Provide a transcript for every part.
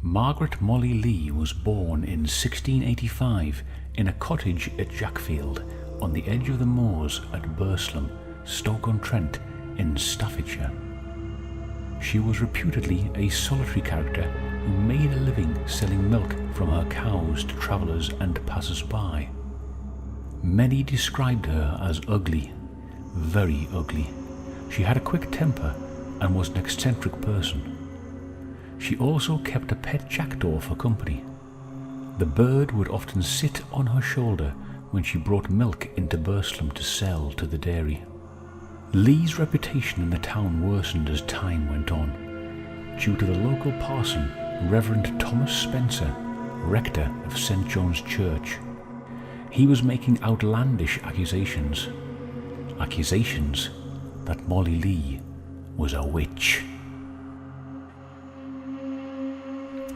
Margaret Molly Leigh was born in 1685 in a cottage at Jackfield on the edge of the moors at Burslem, Stoke-on-Trent in Staffordshire. She was reputedly a solitary character who made a living selling milk from her cows to travellers and passers-by. Many described her as ugly, very ugly. She had a quick temper and was an eccentric person. She also kept a pet jackdaw for company. The bird would often sit on her shoulder when she brought milk into Burslem to sell to the dairy. Leigh's reputation in the town worsened as time went on, due to the local parson, Reverend Thomas Spencer, rector of St. John's Church. He was making outlandish accusations that Molly Leigh was a witch.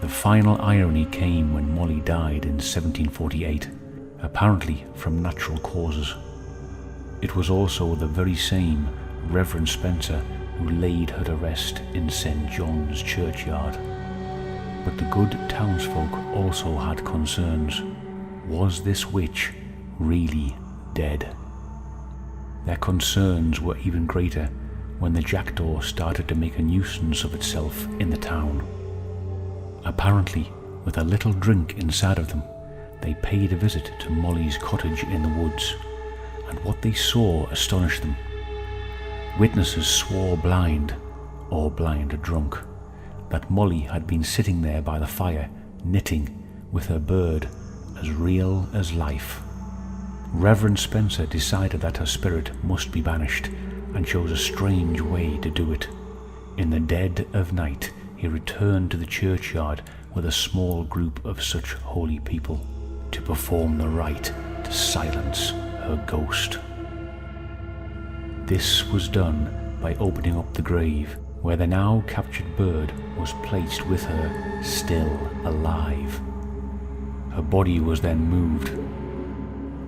The final irony came when Molly died in 1748, apparently from natural causes. It was also the very same Reverend Spencer who laid her to rest in St. John's churchyard. But the good townsfolk also had concerns. Was this witch really dead? Their concerns were even greater when the jackdaw started to make a nuisance of itself in the town. Apparently, with a little drink inside of them, they paid a visit to Molly's cottage in the woods, and what they saw astonished them. Witnesses swore blind, or blind drunk, that Molly had been sitting there by the fire, knitting, with her bird, as real as life. Reverend Spencer decided that her spirit must be banished, and chose a strange way to do it. In the dead of night, he returned to the churchyard with a small group of such holy people to perform the rite to silence her ghost. This was done by opening up the grave, where the now captured bird was placed with her still alive. Her body was then moved.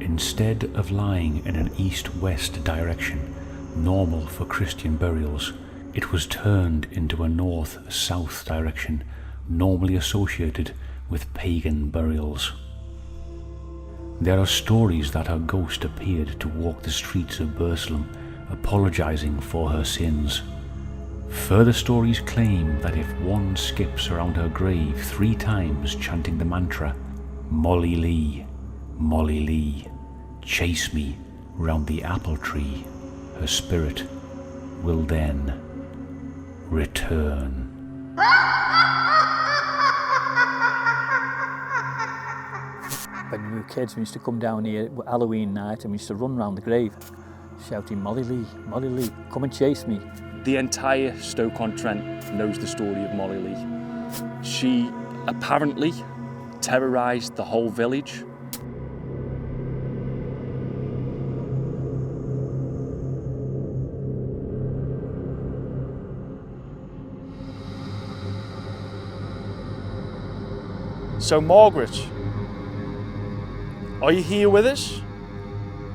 Instead of lying in an east-west direction, normal for Christian burials, it was turned into a north-south direction, normally associated with pagan burials. There are stories that her ghost appeared to walk the streets of Burslem, apologizing for her sins. Further stories claim that if one skips around her grave 3 times chanting the mantra, "Molly Leigh, Molly Leigh, chase me round the apple tree," her spirit will then return. When we were kids, we used to come down here Halloween night and we used to run round the grave shouting, Molly Leigh, come and chase me. The entire Stoke-on-Trent knows the story of Molly Leigh. She apparently terrorised the whole village. So Margaret, are you here with us?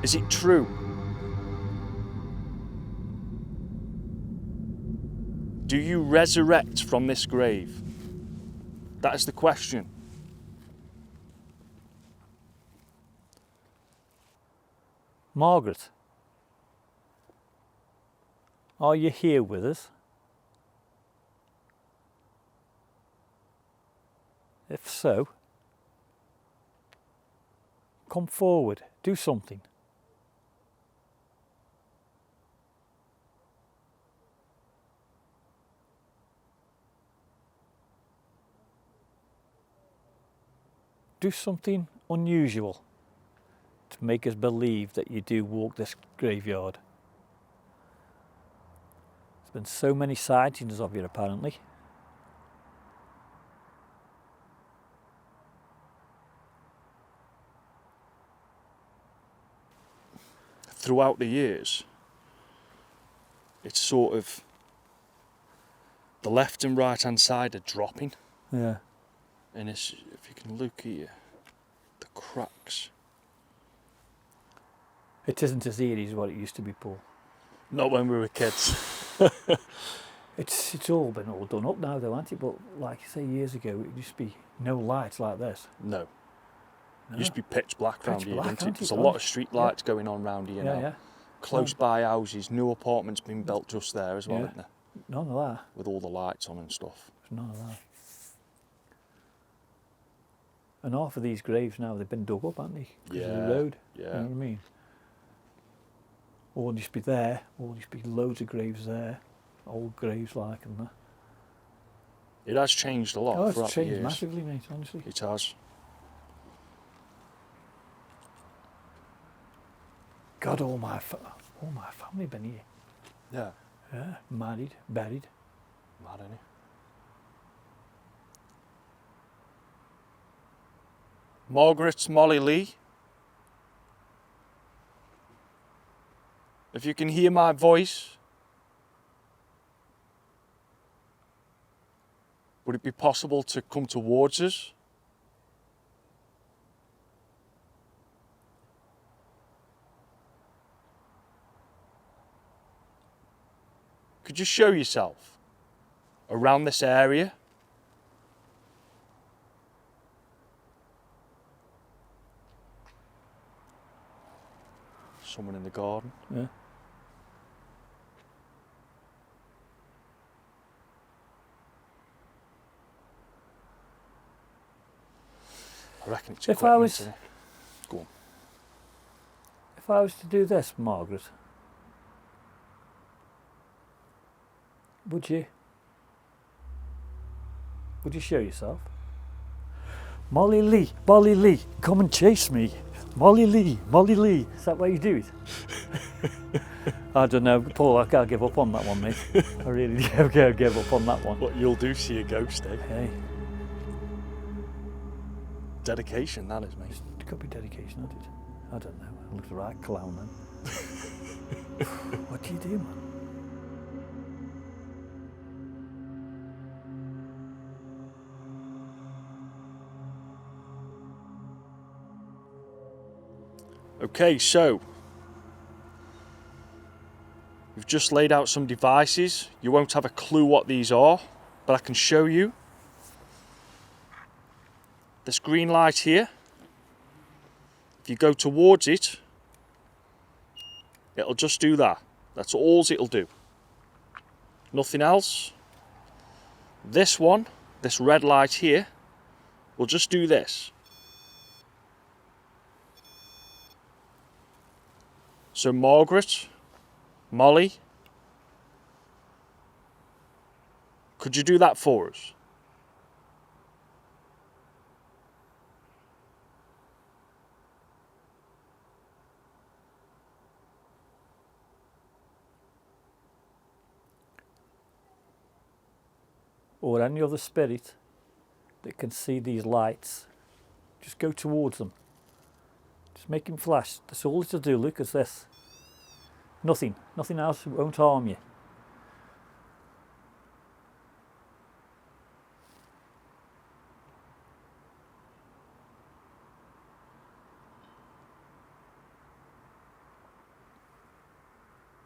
Is it true? Do you resurrect from this grave? That is the question. Margaret, are you here with us? If so, come forward, do something. Do something unusual to make us believe that you do walk this graveyard. There's been so many sightings of you apparently. Throughout the years, it's sort of the left and right hand side are dropping. Yeah. And it's, if you can look here, the cracks. It isn't as eerie as what it used to be, Paul. Not when we were kids. It's all been all done up now though, hasn't it? But like you say, years ago, it used to be no lights like this. No. No. It used to be pitch black round here, black, didn't it? aren't There's it? a lot of street lights going on round here Yeah, now. yeah. Close by houses, new apartments being built just there as well, Yeah. isn't there? None of that. With all the lights on and stuff. There's none of that. And half of these graves now, they've been dug up, haven't they? Because of the road. Yeah. You know what I mean? Or just be there, or just be loads of graves there. Old graves like and that. It has changed a lot Oh, throughout it's the changed years. massively, mate, honestly. It has. God, all my family been here. Yeah. Yeah, married, buried. Mad, isn't it? Margaret, Molly, Leigh. If you can hear my voice, would it be possible to come towards us? Could you show yourself around this area? Someone in the garden. Yeah. I reckon it's If I equipment, was- isn't it? Go on. If I was to do this, Margaret, would you show yourself? Molly Lee, come and chase me. Molly Lee. Is that why you do it? I don't know, Paul, I can't give up on that one, mate. I really can't give up on that one. What you'll do, see a ghost, eh? Hey, Dedication, that is, mate. it could be dedication, hasn't it? I don't know. I look the right clown then. What do you do, man? Okay, so we've just laid out some devices. You won't have a clue what these are, but I can show you. This green light here, if you go towards it, it'll just do that. That's all it'll do. Nothing else. This one, this red light here, will just do this. So Margaret, Molly, could you do that for us? Or any other spirit that can see these lights, just go towards them. Just make him flash. That's all it'll do, look, is this. Nothing else won't harm you.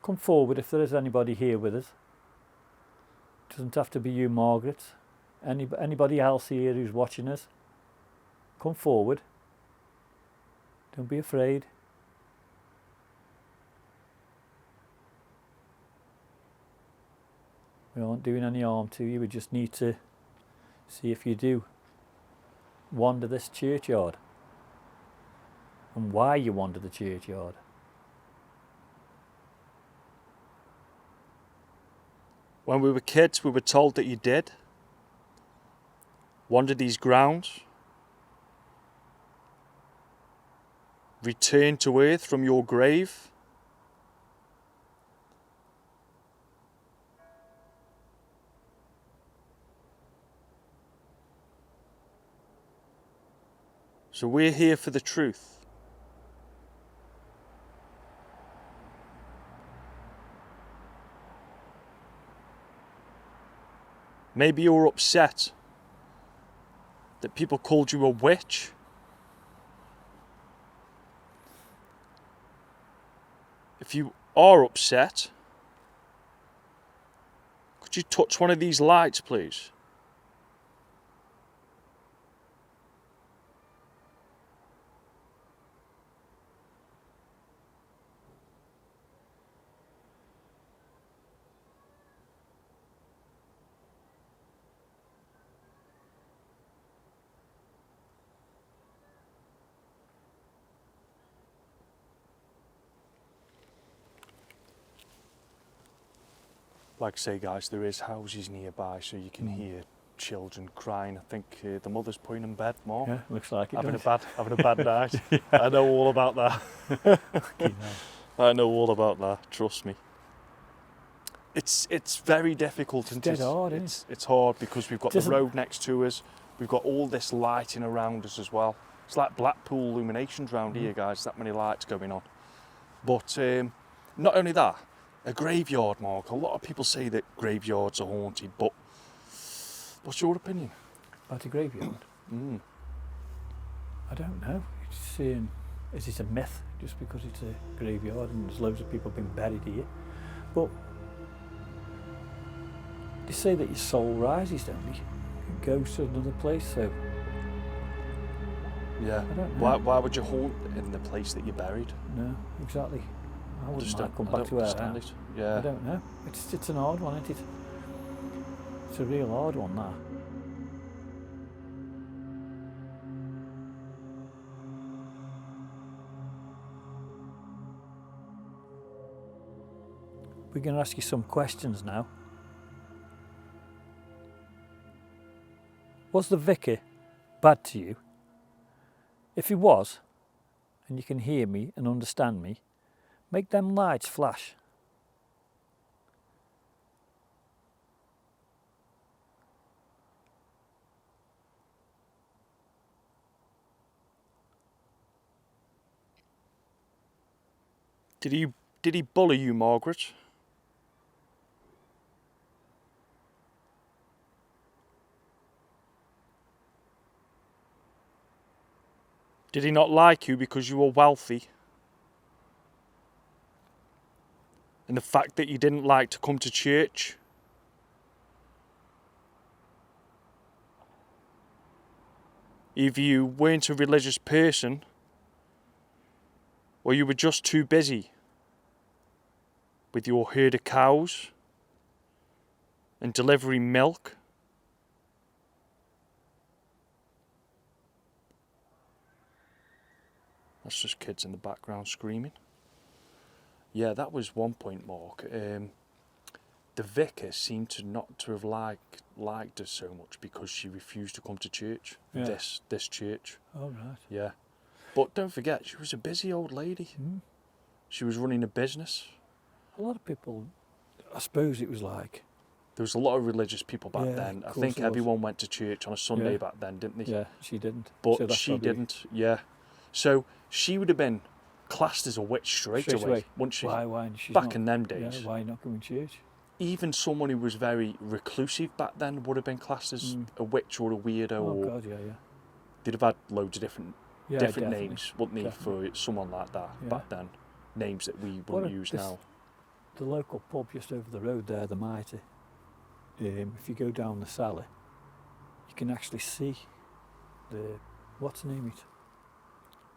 Come forward if there is anybody here with us. Doesn't have to be you, Margaret. Anybody else here who's watching us, come forward. Don't be afraid. We aren't doing any harm to you. We just need to see if you do wander this churchyard and why you wander the churchyard. When we were kids, we were told that you did. Wander these grounds. Return to earth from your grave. So we're here for the truth. Maybe you're upset that people called you a witch. If you are upset, could Could you touch one of these lights, please? Like I say, guys, there is houses nearby, so you can hear children crying. I think the mother's putting in bed more. Yeah, looks like it. Having does. a bad night. I know all about that. I know all about that. Trust me. It's very difficult. It's dead hard, isn't it? It's hard because we've got the Doesn't- road next to us. We've got all this lighting around us as well. It's like Blackpool illuminations around here, guys. That many lights going on. But not only that, a graveyard, Mark. A lot of people say that graveyards are haunted, but what's your opinion? About a graveyard? I don't know. It's, is it a myth just because it's a graveyard and there's loads of people been buried here? But they say that your soul rises, don't they? It goes to another place, so Yeah. I don't know. Why would you haunt in the place that you're buried? no, exactly. I wouldn't Just like to come I back don't to where I understand am. it. Yeah. I don't know. It's an hard one, isn't it? It's a real hard one, that. We're going to ask you some questions now. Was the vicar bad to you? If he was, and you can hear me and understand me, make them lights flash. Did he bully you, Margaret? Did he not like you because you were wealthy? And the fact that you didn't like to come to church? Either you weren't a religious person, or you were just too busy with your herd of cows and delivering milk. That's just kids in the background screaming. Yeah, that was one point, Mark. The vicar seemed to not to have liked her so much because she refused to come to church. Yeah. This church. Oh, right. Yeah. But don't forget, she was a busy old lady. She was running a business. A lot of people, I suppose it was like, There was a lot of religious people back Yeah, then. of I course think there was. everyone went to church on a Sunday Yeah. back then, didn't they? yeah, she didn't. But So that's she probably- didn't, yeah. So she would have been classed as a witch straight away, wouldn't she? Why? She's Back not, in them days. Yeah, why not going to church? Even someone who was very reclusive back then would have been classed as a witch or a weirdo. Oh, or God, yeah. they'd have had loads of different Yeah, definitely. names, wouldn't they, Definitely. for someone like that Yeah. back then. Names that we What wouldn't a- use this- now. The local pub just over the road there, the Mighty, if you go down the Sally, you can actually see the, what's the name of it?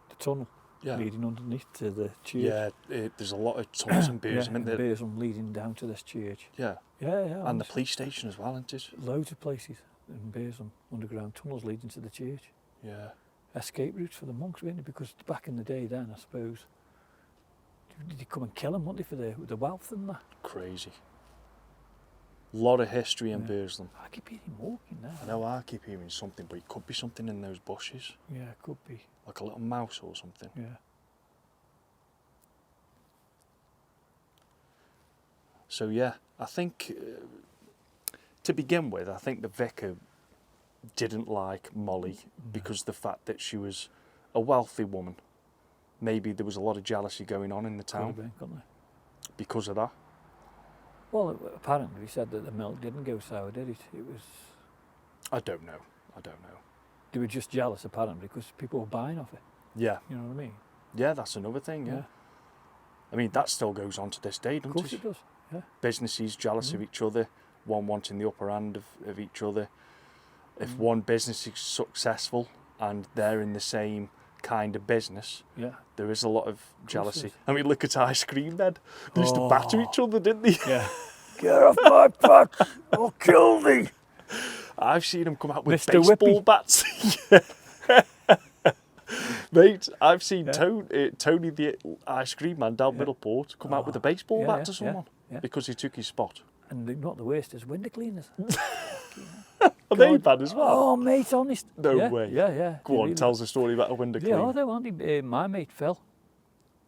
The tunnel Yeah. leading underneath to the church. Yeah, there's a lot of tunnels and beers, yeah, isn't there? Burslem leading down to this church. Yeah, Yeah. and the honestly. police station as well, isn't it? Loads of places in Burslem, underground tunnels leading to the church. Yeah. Escape routes for the monks, really, because back in the day then, I suppose, did they come and kill them, wouldn't they, for the wealth and that? Crazy. Lot of history in Yeah. Burslem. I keep hearing walking there. I know I keep hearing something, but it could be something in those bushes, Yeah, it could be. like a little mouse or something. Yeah. So yeah, I think to begin with, I think the vicar didn't like Molly because the fact that she was a wealthy woman. Maybe there was a lot of jealousy going on in the Could have town been, couldn't they? because of that. Well, apparently he said that the milk didn't go sour, did it? It was, I don't know. they were just jealous, apparently, because people were buying off it. Yeah, You know what I mean? yeah, that's another thing. Yeah, I mean that still goes on to this day, Of doesn't course it? it does. Yeah. Businesses jealous of each other, one wanting the upper hand of each other. If one business is successful and they're in the same kind of business, Yeah. there is a lot of jealousy. is. I mean, look at Ice Cream Men. They used to batter each other, didn't they? Yeah. Get off my patch! I'll kill thee! I've seen them come out with Mr. baseball Whippy. bats. Mate, I've seen Tony the Ice Cream Man down Middleport come out with a baseball bat to someone because he took his spot. And not the worst is window cleaners. Are they bad as well? Oh, mate, honest. No yeah, way. Yeah, yeah. Go on, tell us a story about a window cleaner. Yeah, they wanted. My mate fell.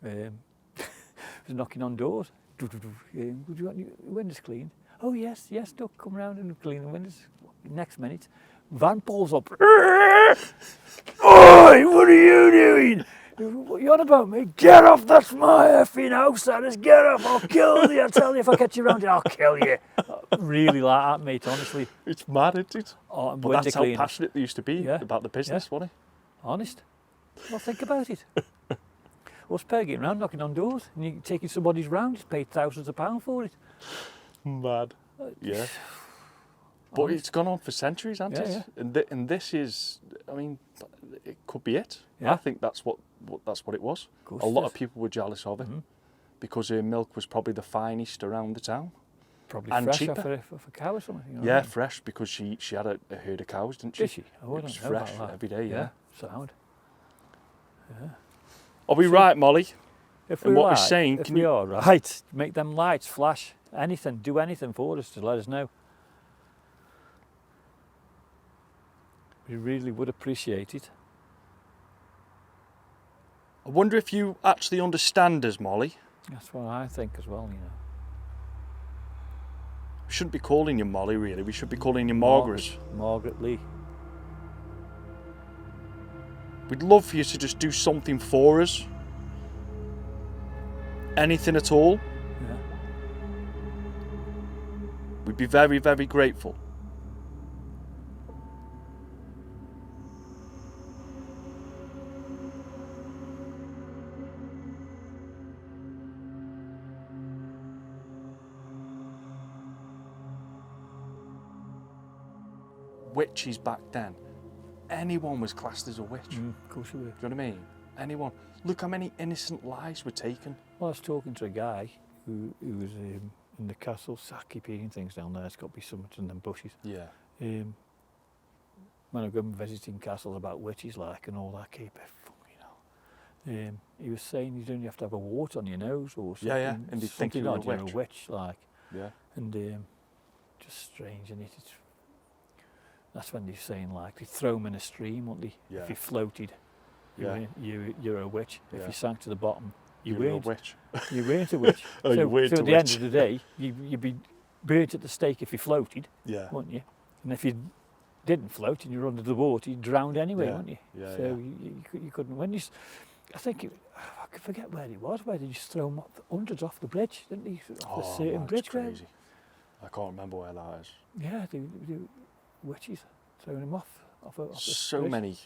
Was knocking on doors. Would you want your windows cleaned? Oh, yes, Duck, come round and clean the windows. Next minute, van pulls up. Oi, what are you doing? What you on about me? Get off, that's my effing house, that is, get off, I'll kill you, I tell you, if I catch you around here, I'll kill you. Really like that, mate, honestly. It's mad, isn't it? Oh, But that's how passionate they used to be about the business, wasn't it? Honest. Well, think about it. What's pay getting round knocking on doors and you're taking somebody's round, you paid thousands of pounds for it. Mad. Yeah. But it's gone on for centuries, hasn't it? Yeah. And this is, I mean, it could be it. Yeah. I think that's what it was. Course A lot it of people were jealous of it because her milk was probably the finest around the town. Probably and fresh cheaper. off a cow or something. You know Yeah, what I mean? fresh because she had a herd of cows, didn't she? Did she? Oh, I It don't was know fresh about that. every day, yeah. Sound. Yeah. Are we right, Molly? If And we're what we're right, saying, if can we you- are right, make them lights flash, anything, do anything for us to let us know. We really would appreciate it. I wonder if you actually understand us, Molly. That's what I think as well, you know. We shouldn't be calling you Molly, really. We should be calling you Margaret. Margaret Leigh. We'd love for you to just do something for us. Anything at all. Yeah. We'd be very, very grateful. Witches back then, anyone was classed as a witch. Of course we were. Do you know what I mean? Anyone. Look how many innocent lives were taken. Well, I was talking to a guy who was in the castle, keeping things down there. It's got to be something in them bushes. Yeah. When I go visiting castles about witches like and all that, keep it fucking hell. He was saying you don't have to have a wart on your nose or something. Yeah, and they think something you're a odd, you're witch. a witch, like. Yeah. And just strange, and that's when they're saying like they throw him in a stream, won't they? Yeah. If he floated, you're a witch. Yeah. If you sank to the bottom, you You're a weren't. witch. You weren't a witch. Oh, so, you weren't so a at the end witch. of the day, you'd be burnt at the stake if you floated, Yeah. wouldn't you? And if you didn't float and you were under the water, you drowned anyway, Yeah. wouldn't you? Yeah, so yeah. you couldn't. I think I could forget where it was. Where they just throw them hundreds off the bridge, didn't they? Off the certain man, bridge. it's crazy. I can't remember where that is. Yeah, the witches throwing them off the So bridge. many.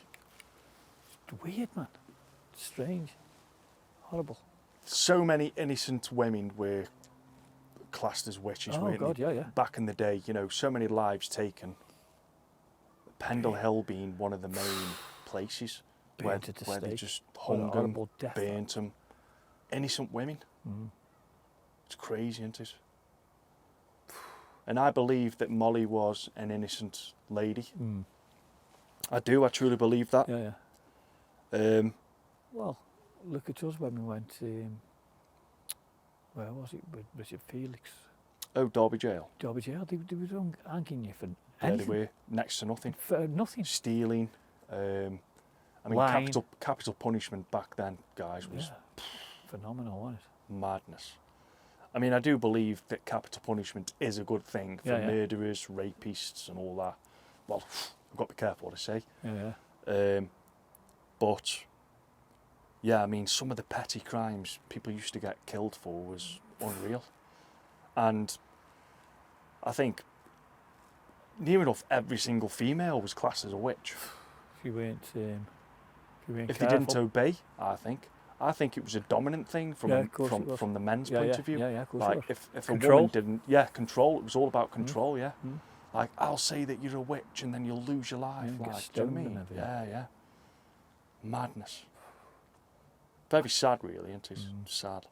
It's weird, man. Strange. Horrible. So many innocent women were classed as witches, Oh, weren't God, they? yeah. Back in the day, you know, so many lives taken. Pendle Hill being one of the main places where Burnt at the they stake. just What a hung them, horrible death. burnt them. Innocent women. Mm. It's crazy, isn't it? And I believe that Molly was an innocent lady. Mm. I truly believe that. Yeah. Well, look at us when we went. Where was it? With Richard Felix. Oh, Derby Jail. Derby Jail. They were hanging you for Yeah, they anything. were next to nothing. For nothing. Stealing. I mean, Lying. capital punishment back then, guys, was Yeah. Phenomenal, wasn't it? madness. I mean, I do believe that capital punishment is a good thing for Yeah, yeah. murderers, rapists, and all that. Well, I've got to be careful what I say. Yeah. But yeah, I mean, some of the petty crimes people used to get killed for was unreal. And I think near enough every single female was classed as a witch. If you weren't If they didn't obey, I think. I think it was a dominant thing from Yeah, of course it was. from the men's Yeah, point yeah, of view. yeah, of course it Like was. if a Control. woman didn't, control. It was all about control. Yeah, like I'll say that you're a witch and then you'll lose your life. Yeah, get Like, do you know what I stoned and mean? everything. Yeah. Madness. Very sad, really, isn't it? Sad.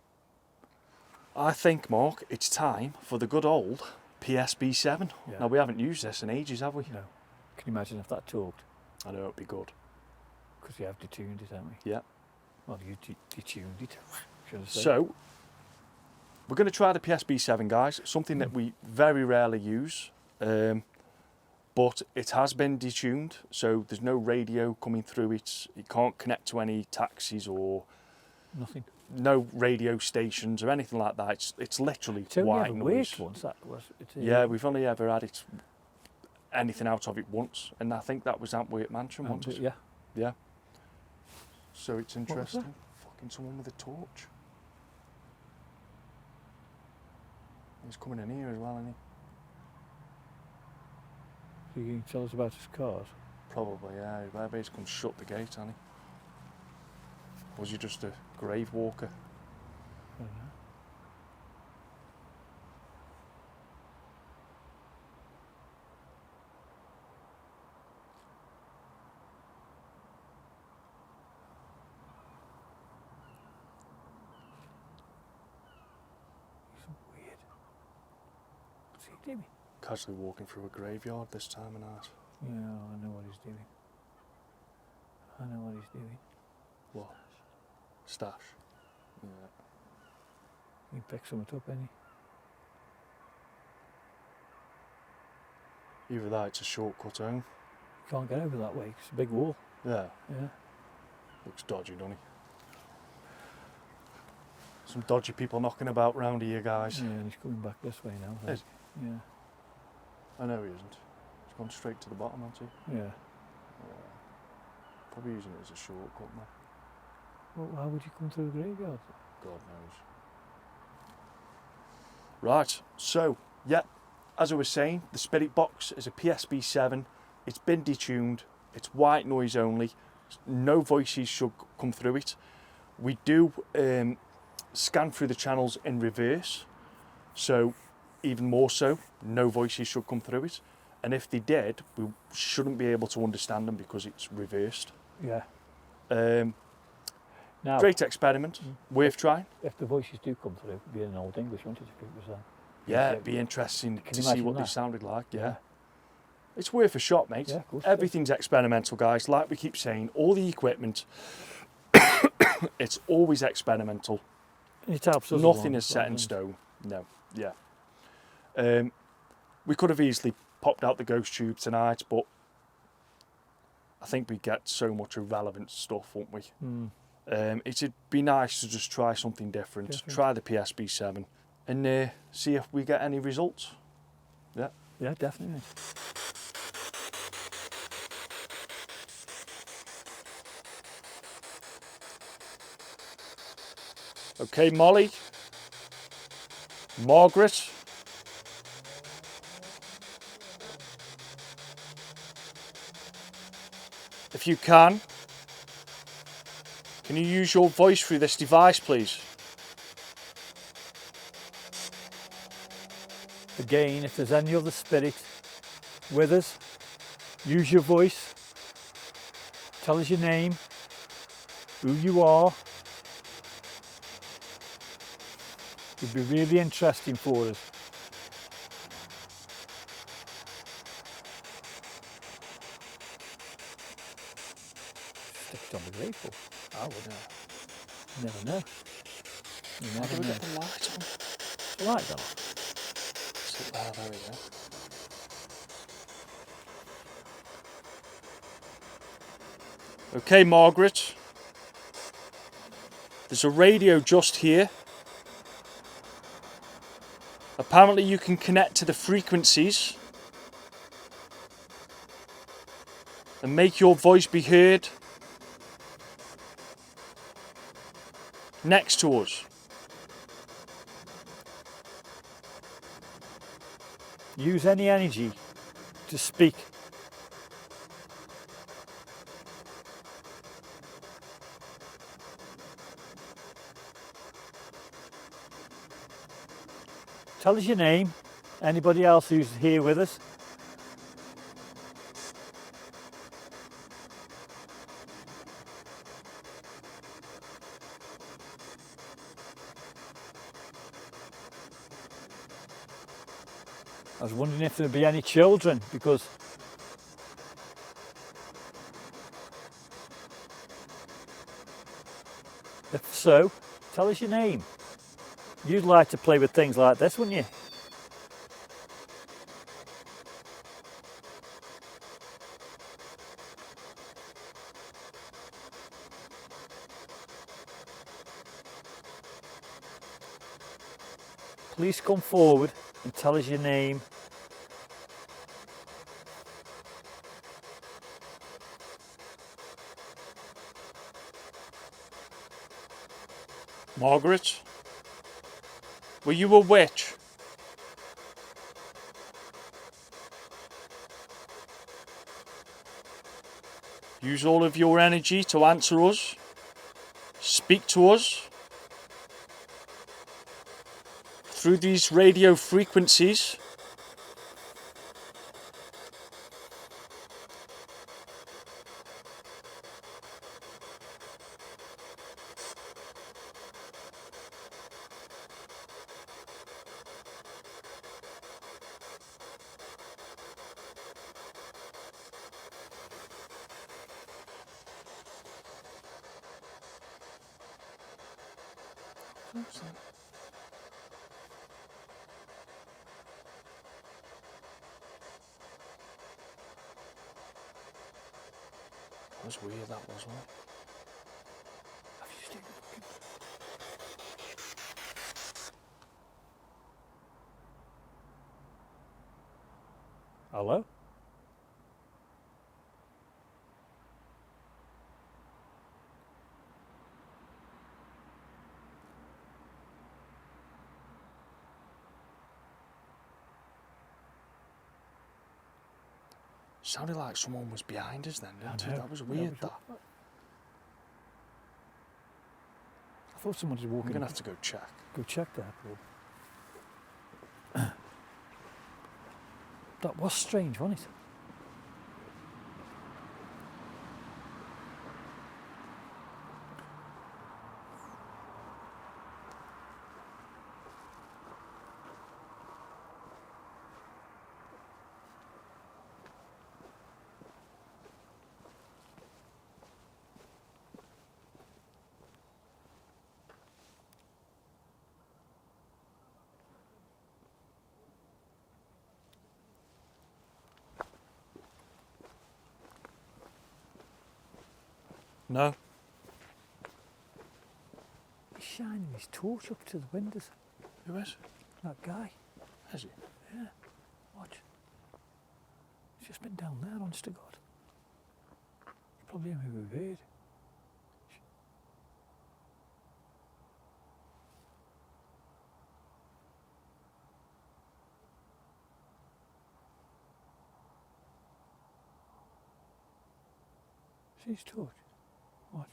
I think, Mark, it's time for the good old PSB7. Yeah. Now, we haven't used this in ages, have we? No. Can you imagine if that talked? I know it'd be good. Because we have detuned it, haven't we? Yeah. Well, you detuned it, should I say. So, we're going to try the PSB7, guys. Something that we very rarely use. But it has been detuned, so there's no radio coming through it. It can't connect to any taxis or Nothing. no radio stations or anything like that. It's literally It's only white ever noise. worked once, that was. Yeah, we've only ever had it anything out of it once, and I think that was Antwerp Mansion once. Yeah. Yeah. So it's was interesting. Fucking someone with a torch. He's coming in here as well, isn't he? So you can tell us about his cars? Probably, yeah. Maybe he's come shut the gate, hasn't he? Was he just a grave walker? I don't know. He's weird. What's he doing? Casually walking through a graveyard this time of night. Yeah, I know what he's doing. I know what he's doing. What? Stash. Yeah. He picked something up, ain't he? Either that, it's a shortcut home. Can't get over that way. It's a big wall. Yeah. Yeah. Looks dodgy, doesn't he? Some dodgy people knocking about round here, guys. Yeah, and he's coming back this way now. I Is think. Yeah. I know he isn't. He's gone straight to the bottom, hasn't he? Yeah. Probably using it as a shortcut now. Well, why would you come through the graveyard? God knows. Right, so, yeah, as I was saying, the spirit box is a PSB7. It's been detuned. It's white noise only. No voices should come through it. We do scan through the channels in reverse. So, even more so, no voices should come through it. And if they did, we shouldn't be able to understand them because it's reversed. Yeah. Now, Great experiment, worth trying. if the voices do come through, it'd be in Old English, wouldn't it, if it was that? Yeah, it'd be interesting Can to you see imagine what they that? sounded like, yeah. It's worth a shot, mate. Yeah, of course. Everything's experimental, guys. Like we keep saying, all the equipment, it's always experimental. It helps us Nothing along is as set well, in doesn't stone. No, yeah. We could have easily popped out the ghost tube tonight, but I think we get so much irrelevant stuff, won't we? It'd be nice to just try something different. Definitely. Try the PSB7 and see if we get any results. Yeah. Yeah, definitely. Okay, Molly. Margaret. If you can you use your voice through this device, please? Again, if there's any other spirit with us, use your voice. Tell us your name, who you are. It'd be really interesting for us. Stick it on the grateful. I would know. You never know. You How do never we know. get the light on? The light on. There we go. Okay, Margaret. There's a radio just here. Apparently you can connect to the frequencies and make your voice be heard next to us. Use any energy to speak. Tell us your name. Anybody else who's here with us? I was wondering if there'd be any children, because if so, tell us your name. You'd like to play with things like this, wouldn't you? Please come forward and tell us your name. Margaret, were you a witch? Use all of your energy to answer us. Speak to us. Through these radio frequencies. That was weird, that was, wasn't it? Have you seen it? Hello? Sounded like someone was behind us then, didn't I know. it? That was weird, that. I thought someone was I'm walking. going to have to go check. Go check that, Paul. That was strange, wasn't it? No? He's shining his torch up to the windows. Who is? That guy. Has he? Yeah. Watch. He's just been down there, honest to God. Probably him who we've heard. See his torch? Watch.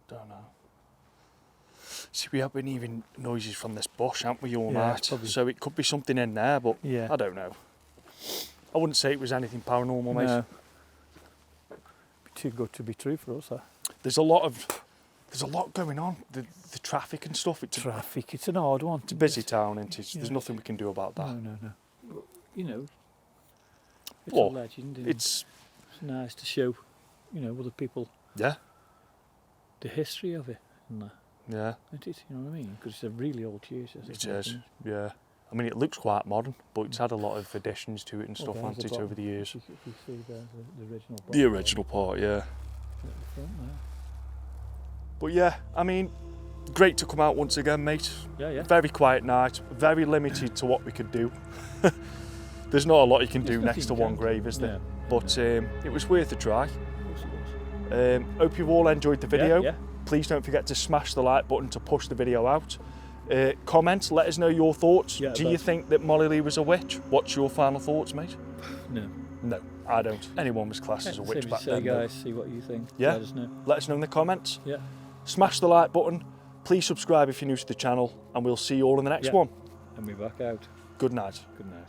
Don't know. See, we have been hearing noises from this bush, haven't we, all Yeah, night? probably. So it could be something in there, but Yeah. I don't know. I wouldn't say it was anything paranormal, mate. No. Be too good to be true for us, huh? There's a lot going on. The traffic and stuff. It's Traffic, it's an hard one. a busy town, isn't it? Yeah. There's nothing we can do about that. No. But, you know, it's Well, a legend. And It's it's nice to show, you know, other people yeah. the history of it. And that, Yeah, isn't it? You know what I mean? Because it's a really old church. it is. Yeah. I mean, it looks quite modern, but it's had a lot of additions to it and stuff, hasn't it, over the years? If you see there, the original. The original part, yeah. At the front there. But yeah, I mean, great to come out once again, mate. Yeah. Very quiet night, very limited to what we could do. There's not a lot you can do There's next to nothing one you can grave, do. is there? Yeah. But it was worth a try. Of course it was. Hope you've all enjoyed the video. Yeah. Please don't forget to smash the like button to push the video out. Comment, let us know your thoughts. Yeah, Do you think that Molly Leigh was a witch? What's your final thoughts, mate? No. No, I don't. Anyone was classed as a witch back then. Guys, see what you think. Yeah. Let us know. Let us know in the comments. Yeah. Smash the like button. Please subscribe if you're new to the channel, and we'll see you all in the next one. And we're back out. Good night. Good night.